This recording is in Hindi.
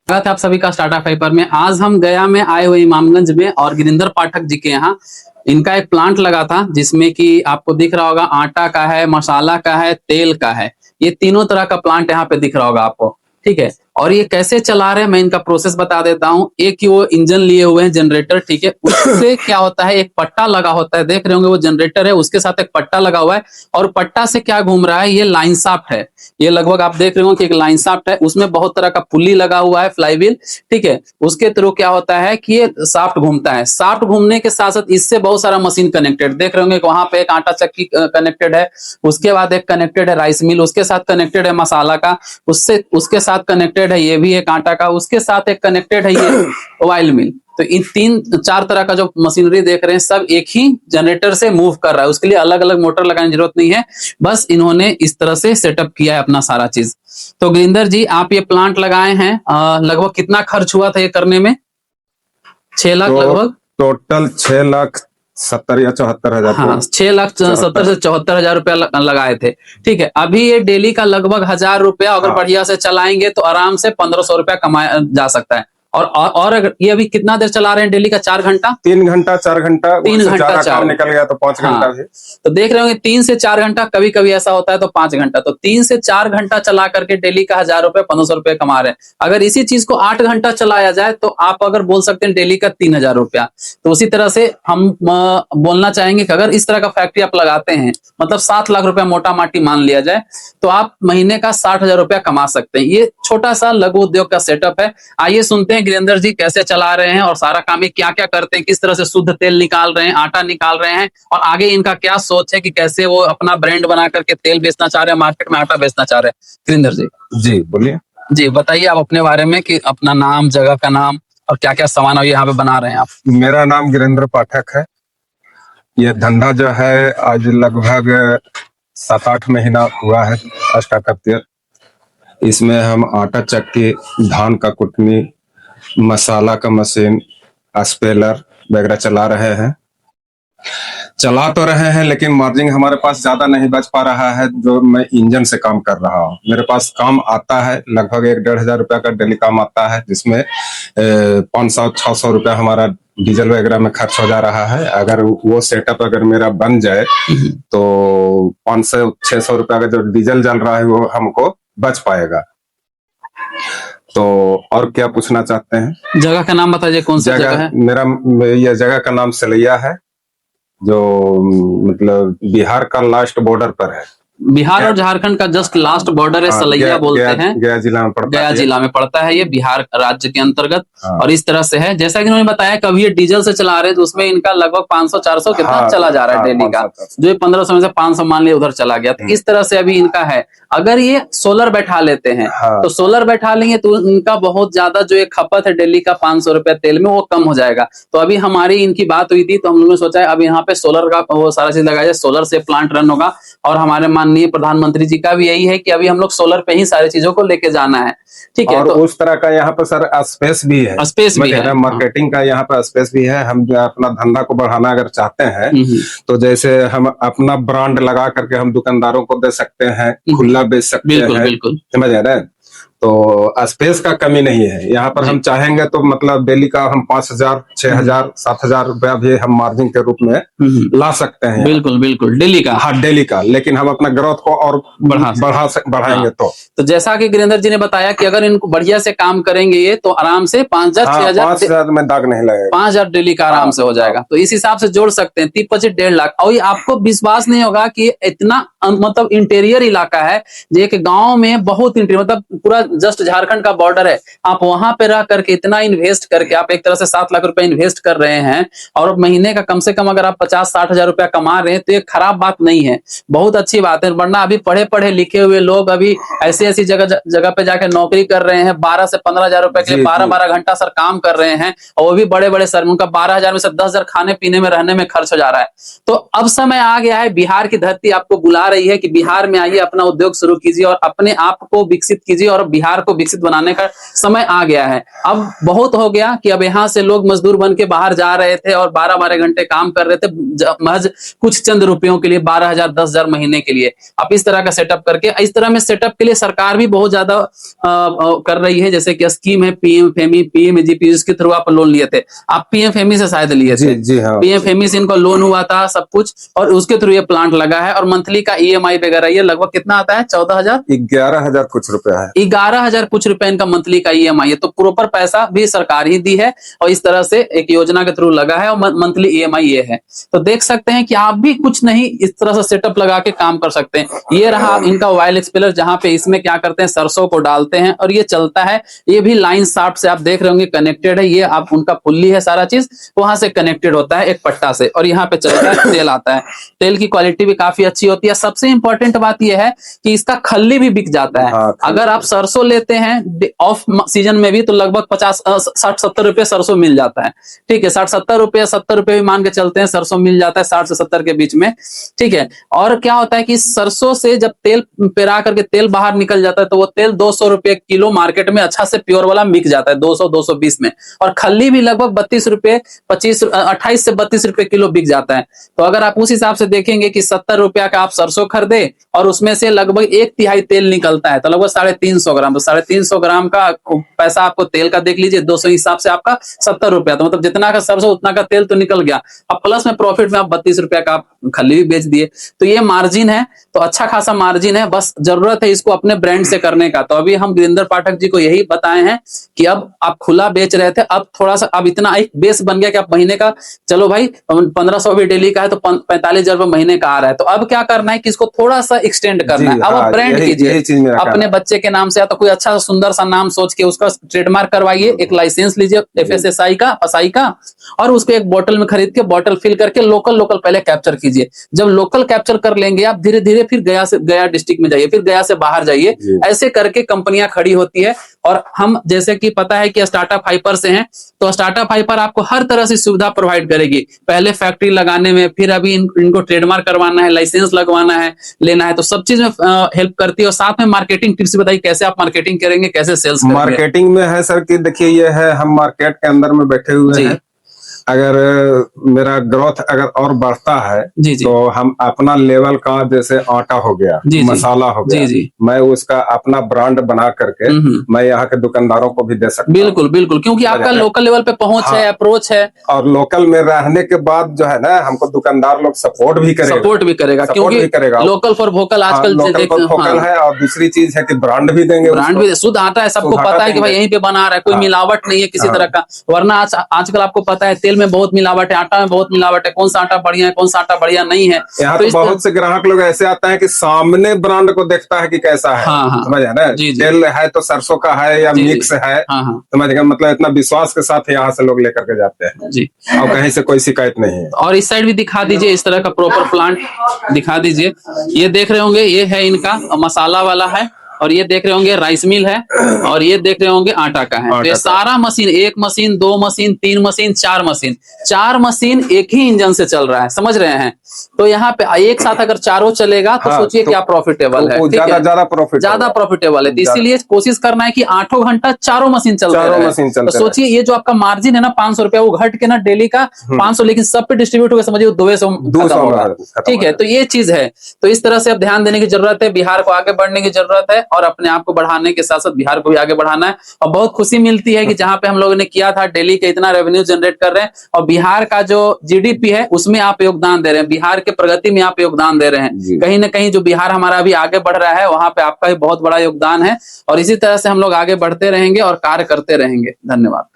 स्वागत है आप सभी का स्टार्टअप हाइपर में। आज हम गया में आए हुए इमामगंज में और गिरिंदर पाठक जी के यहाँ इनका एक प्लांट लगा था, जिसमें कि आपको दिख रहा होगा आटा का है, मसाला का है, तेल का है। ये तीनों तरह का प्लांट यहाँ पे दिख रहा होगा आपको, ठीक है। और ये कैसे चला रहे हैं मैं इनका प्रोसेस बता देता हूँ। एक ही वो इंजन लिए हुए हैं, जनरेटर, ठीक है। उससे क्या होता है, एक पट्टा लगा होता है, देख रहे होंगे वो जनरेटर है, उसके साथ एक पट्टा लगा हुआ है। और पट्टा से क्या घूम रहा है, ये लाइन शाफ्ट है। ये लगभग आप देख रहे हो कि एक लाइन शाफ्ट है, उसमें बहुत तरह का पुल्ली लगा हुआ है, फ्लाईव्हील, ठीक है। उसके थ्रू क्या होता है कि ये शाफ्ट घूमता है। शाफ्ट घूमने के साथ साथ इससे बहुत सारा मशीन कनेक्टेड, देख रहे होंगे कि वहां पे एक आटा चक्की कनेक्टेड है, उसके बाद एक कनेक्टेड है राइस मिल, उसके साथ कनेक्टेड है मसाला का, उससे उसके साथ कनेक्टेड है ये भी एक आटा का, उसके साथ एक कनेक्टेड है ये ऑयल मिल। तो इन तीन चार तरह का जो मशीनरी देख रहे हैं सब एक ही जनरेटर से मूव कर रहा है। उसके लिए अलग अलग मोटर लगाने की जरूरत नहीं है, बस इन्होंने इस तरह से सेटअप किया है अपना सारा चीज। तो गिरिंदर जी, आप ये प्लांट लगाए हैं, लगभग कितना खर्च हुआ था ये करने में? 6 लाख तो लगभग। टोटल 6,70,000 या 74,000। हाँ, 6,70,000 से 74,000 रुपया लगाए थे, ठीक है। अभी ये डेली का लगभग 1,000 रुपया अगर बढ़िया से चलाएंगे तो आराम से 1,500 रुपया कमाया जा सकता है। और अगर ये अभी कितना देर चला रहे हैं डेली का? 4 घंटा, 3 घंटा 4 घंटा, 3 घंटा 4 निकल गया तो 5 घंटा भी। तो देख रहे होंगे 3 से 4 घंटा, कभी कभी ऐसा होता है तो 5 घंटा। तो 3 से 4 घंटा चला करके डेली का 1,000 रुपये 1,500 रुपये कमा रहे हैं। अगर इसी चीज को 8 घंटा चलाया जाए तो आप अगर बोल सकते हैं डेली का 3,000 रुपया। तो उसी तरह से हम बोलना चाहेंगे कि अगर इस तरह का फैक्ट्री आप लगाते हैं, मतलब 7 लाख रुपया मोटा माटी मान लिया जाए, तो आप महीने का 60,000 रुपया कमा सकते हैं। ये छोटा सा लघु उद्योग का सेटअप है। आइए सुनते हैं गिरिंदर जी कैसे चला रहे हैं और सारा काम ये क्या क्या करते हैं, किस तरह से शुद्ध तेल निकाल रहे हैं, आटा निकाल रहे हैं, और आगे इनका क्या सोच है कि कैसे वो अपना ब्रांड बना करके तेल बेचना चाह रहे हैं, मार्केट में आटा बेचना चाह रहे हैं। गिरिंदर जी जी बोलिए। जी बताइए आप अपने बारे में, कि अपना नाम, जगह का नाम, और क्या क्या सामान यहाँ पे बना रहे हैं आप। मेरा नाम गिरिंदर पाठक है। ये धंधा जो है आज लगभग 7-8 महीना हुआ है स्टार्टअप किया। इसमें हम आटा चक्की, धान का कुटनी, मसाला का मशीन, स्पेलर वगैरह चला रहे हैं। चला तो रहे हैं लेकिन मार्जिन हमारे पास ज्यादा नहीं बच पा रहा है, जो मैं इंजन से काम कर रहा हूँ। मेरे पास काम आता है लगभग 1-1,500 रुपया का डेली काम आता है, जिसमें 500-600 रुपया हमारा डीजल वगैरह में खर्च हो जा रहा है। अगर वो सेटअप अगर मेरा बन जाए तो 500-600 रुपया का जो डीजल जल रहा है वो हमको बच पाएगा। तो और क्या पूछना चाहते हैं? जगह का नाम बताइए, कौन सी जगह है? यह जगह का नाम सलैया है, जो मतलब बिहार का लास्ट बॉर्डर पर है। बिहार और झारखंड का जस्ट लास्ट बॉर्डर है, सलैया बोलते हैं। गया जिला में पड़ता है। गया जिला में पड़ता है ये, बिहार राज्य के अंतर्गत। और इस तरह से है, जैसा कि उन्होंने बताया, कभी ये डीजल से चला रहे हैं तो उसमें इनका लगभग 500-400 कितना चला जा रहा है डेली का, जो 1,500 में से 500 मान लिया उधर चला गया। तो इस तरह से अभी इनका है। अगर ये सोलर बैठा लेते हैं तो सोलर बैठा लेंगे तो इनका बहुत ज्यादा जो एक खपत है डेली का 500 रुपया तेल में, वो कम हो जाएगा। तो अभी हमारी इनकी बात हुई थी तो हम लोगों ने सोचा है अब यहाँ पे सोलर का वो सारा चीज लगाया जाए, सोलर से प्लांट रन होगा। और हमारे माननीय प्रधानमंत्री जी का भी यही है कि अभी हम लोग सोलर पे ही सारी चीजों को लेके जाना है, ठीक है। और तो उस तरह का यहाँ पर सर स्पेस भी है, स्पेस भी है, मार्केटिंग का यहाँ पर स्पेस भी है। हम जो अपना धंधा को बढ़ाना अगर चाहते हैं तो जैसे हम अपना ब्रांड लगा करके हम दुकानदारों को दे सकते हैं, खुला बेच सकते हैं, बिल्कुल समझ आ रहा है। तो स्पेस का कमी नहीं है यहाँ पर। हम चाहेंगे तो मतलब डेली का हम 5,000, 6,000, 7,000 रुपया भी हम मार्जिन के रूप में ला सकते हैं। बिल्कुल डेली का। हाँ डेली का, लेकिन हम अपना ग्रोथ को और बढ़ाएंगे। तो जैसा कि गिरिंदर जी ने बताया कि अगर इनको बढ़िया से काम करेंगे ये तो आराम से 5,000, 6,000 में दाग नहीं लगेगा, 5,000 डेली का आराम से हो जाएगा। तो इस हिसाब से जोड़ सकते हैं 30-25 1.5 लाख। और ये आपको विश्वास नहीं होगा कि इतना मतलब इंटीरियर इलाका है, जो एक गांव में बहुत इंटीरियर, मतलब पूरा जस्ट झारखंड का बॉर्डर है। आप वहां पे रह करके इतना इन्वेस्ट करके आप एक तरह से 7 लाख रुपए इन्वेस्ट कर रहे हैं, और महीने का कम से कम अगर आप 50-60 हजार रुपया कमा रहे हैं तो ये खराब बात नहीं है, बहुत अच्छी बात है। वरना अभी पढ़े लिखे हुए लोग अभी ऐसी जगह पे जाकर नौकरी कर रहे हैं, 12 से 15 हजार रुपए के लिए 12-12 घंटा सर काम कर रहे हैं, और वो भी बड़े सर, उनका 12,000 में से 10,000 खाने पीने में रहने में खर्च हो जा रहा है। तो अब समय आ गया है, बिहार की धरती आपको बुला रही है कि बिहार में आइए, अपना उद्योग शुरू कीजिए और अपने आप को विकसित कीजिए, और बिहार को विकसित बनाने का समय आ गया है। अब बहुत हो गया कि अब यहाँ से लोग मजदूर बन के बाहर जा रहे थे और 12-12 घंटे काम कर रहे थे महज कुछ चंद रुपयों के लिए, 12,000 10,000 महीने के लिए। अब इस तरह का सेटअप करके, इस तरह में सेटअप के लिए सरकार भी बहुत ज्यादा कर रही है। जैसे कि स्कीम है पीएम-फेमी, पीएमजीपी, जिसके थ्रू आप लोन लिए थे, आप पीएम-फेमी से शायद लिए थे। जी हाँ, पीएम-फेमी से इनको लोन हुआ था सब कुछ, और उसके थ्रू ये प्लांट लगा है। और मंथली का ईएमआई वगैरह ये लगभग कितना आता है? 14,000, 11,000 कुछ रुपया है। 11,000 कुछ रुपए इनका मंथली का ईएमआई है। तो प्रॉपर पैसा भी सरकार ही दी है, और इस तरह से एक योजना के थ्रू लगा है, और मंथली ईएमआई ये है। तो देख सकते हैं कि आप भी कुछ नहीं इस तरह से सेटअप लगा के काम कर सकते हैं। ये रहा इनका ऑयल एक्सपेलर, जहां पे इसमें क्या करते हैं, सरसों को डालते हैं और ये चलता है। ये भी लाइन शाफ्ट से आप देख रहे होंगे कनेक्टेड है। ये आप उनका पुल्ली है, सारा चीज वहां से कनेक्टेड होता है एक पट्टा से, और यहाँ पे चलता है, तेल आता है। तेल की क्वालिटी भी काफी अच्छी होती है। सबसे इंपॉर्टेंट बात यह है कि इसका खल्ली भी बिक जाता है। हाँ, अगर आप सरसों लेते हैं ऑफ सीजन में भी, तो लगभग 60-70 रुपए सरसों मिल जाता है। ठीक है, 60-70 रुपए, 70 रुपए भी मान के चलते हैं, सरसों मिल जाता है 60 से 70 के बीच में। ठीक है, और क्या होता है कि सरसों से जब तेल पेरा करके तेल बाहर निकल जाता है, तो वो तेल 200 रुपए किलो मार्केट में अच्छा से प्योर वाला बिक जाता है, 200-220 में। और खल्ली भी लगभग 32 रुपए, 28 से 32 रुपए किलो बिक जाता है। तो अगर आप उस हिसाब से देखेंगे कि 70 रुपया का आप सरसों खरीदे और उसमें से लगभग 1/3 तेल निकलता है, तो लगभग 350 ग्राम, तो 350 ग्राम का पैसा आपको तेल का देख लीजिए, 200 हिसाब से आपका 70 रुपया। तो मतलब जितना का सरसों उतना का तेल तो निकल गया। अब प्लस में प्रॉफिट में आप 32 रुपया का आप खल्ली भी बेच दिए। तो ये मार्जिन है, तो अच्छा खासा मार्जिन है। बस जरूरत है इसको अपने ब्रांड से करने का। तो अभी हम गिरिंदर पाठक जी को यही बताए हैं कि अब आप खुला बेच रहे थे, अब थोड़ा सा अब इतना एक बेस बन गया कि आप महीने का, चलो भाई 1500 भी डेली का है तो 45,000 रुपए महीने का आ रहा है। तो अब क्या करना है कि इसको थोड़ा सा एक्सटेंड करना है। अब आप ब्रांड कीजिए अपने बच्चे के नाम से, या तो कोई अच्छा सुंदर सा नाम सोच के उसका ट्रेडमार्क करवाइए, एक लाइसेंस लीजिए FSSAI का, FSSAI का, और उसको एक बोतल में खरीद के बॉटल फिल करके लोकल पहले कैप्चर कीजिए। जब लोकल कैप्चर कर लेंगे आप, धीरे धीरे फिर गया डिस्ट्रिक्ट में जाइए, फिर गया से बाहर जाइए। ऐसे करके कंपनियां खड़ी होती है। और हम जैसे कि पता है कि स्टार्टअप हाइपर से हैं, तो स्टार्टअप हाइपर आपको हर तरह से सुविधा प्रोवाइड करेगी। पहले फैक्ट्री लगाने में, फिर अभी इनको ट्रेडमार्क करवाना है, लाइसेंस लगवाना है, लेना है, तो सब चीज में हेल्प करती है। और साथ में मार्केटिंग टिप्स बताइए, कैसे आप मार्केटिंग करेंगे, कैसे सेल्स करेंगे। मार्केटिंग में है सर कि देखिए, ये है हम मार्केट के अंदर में बैठे हुए हैं। अगर मेरा ग्रोथ अगर और बढ़ता है, तो हम अपना लेवल का, जैसे आटा हो गया, मसाला हो गया, मैं उसका अपना ब्रांड बना करके मैं यहाँ के दुकानदारों को भी दे सकता हूँ। बिल्कुल बिल्कुल, क्योंकि आपका लोकल लेवल पे पहुंच है, अप्रोच है। और लोकल में रहने के बाद जो है ना, हमको दुकानदार लोग सपोर्ट भी करेगा, क्योंकि लोकल फॉर वोकल आजकल वोकल है। और दूसरी चीज है कि ब्रांड भी देंगे, ब्रांड भी शुद्ध आटा है, सबको पता है कि भाई यहीं पे बना रहा है, कोई मिलावट नहीं है किसी तरह का। वरना आजकल आपको पता है तेल में बहुत मिलावट है, आटा में बहुत मिलावट है, कौन सा आटा बढ़िया है, कौन सा आटा बढ़िया नहीं है। यहाँ तो बहुत से ग्राहक लोग ऐसे आता है कि सामने ब्रांड को देखता है कि कैसा है, समझ ना, तेल है तो सरसों का है या मिक्स है, समझ गए, मतलब इतना विश्वास के साथ यहाँ से लोग लेकर के जाते हैं जी। और कहीं से कोई शिकायत नहीं है। और इस साइड भी दिखा दीजिए, इस तरह का प्रॉपर प्लांट दिखा दीजिए। ये देख रहे होंगे, ये है इनका मसाला वाला है, और ये देख रहे होंगे राइस मिल है, और ये देख रहे होंगे आटा का है। तो ये सारा machine, 1 machine, 2 machine, 3 machine, 4 machine एक ही इंजन से चल रहा है, समझ रहे हैं। तो यहाँ पे एक साथ अगर चारों चलेगा तो सोचिए क्या प्रॉफिटेबल है, ज्यादा प्रॉफिटेबल है। तो इसीलिए कोशिश करना है कि 8 घंटा चारों मशीन चल रहा है। तो सोचिए ये जो आपका मार्जिन है ना 500 रुपया, वो घट के ना डेली का 500, लेकिन सब पे डिस्ट्रीब्यूट होगा, समझिए 200 होगा। ठीक है, तो ये चीज है। तो इस तरह से अब ध्यान देने की जरूरत है, बिहार को आगे बढ़ने की जरूरत है, और अपने आप को बढ़ाने के साथ साथ बिहार को भी आगे बढ़ाना है। और बहुत खुशी मिलती है कि जहां पे हम लोगों ने किया था, डेली के इतना रेवेन्यू जनरेट कर रहे हैं, और बिहार का जो GDP है उसमें आप योगदान दे रहे हैं, बिहार के प्रगति में आप योगदान दे रहे हैं। कहीं ना कहीं जो बिहार हमारा अभी आगे बढ़ रहा है, वहां पे आपका भी बहुत बड़ा योगदान है। और इसी तरह से हम लोग आगे बढ़ते रहेंगे और कार्य करते रहेंगे। धन्यवाद।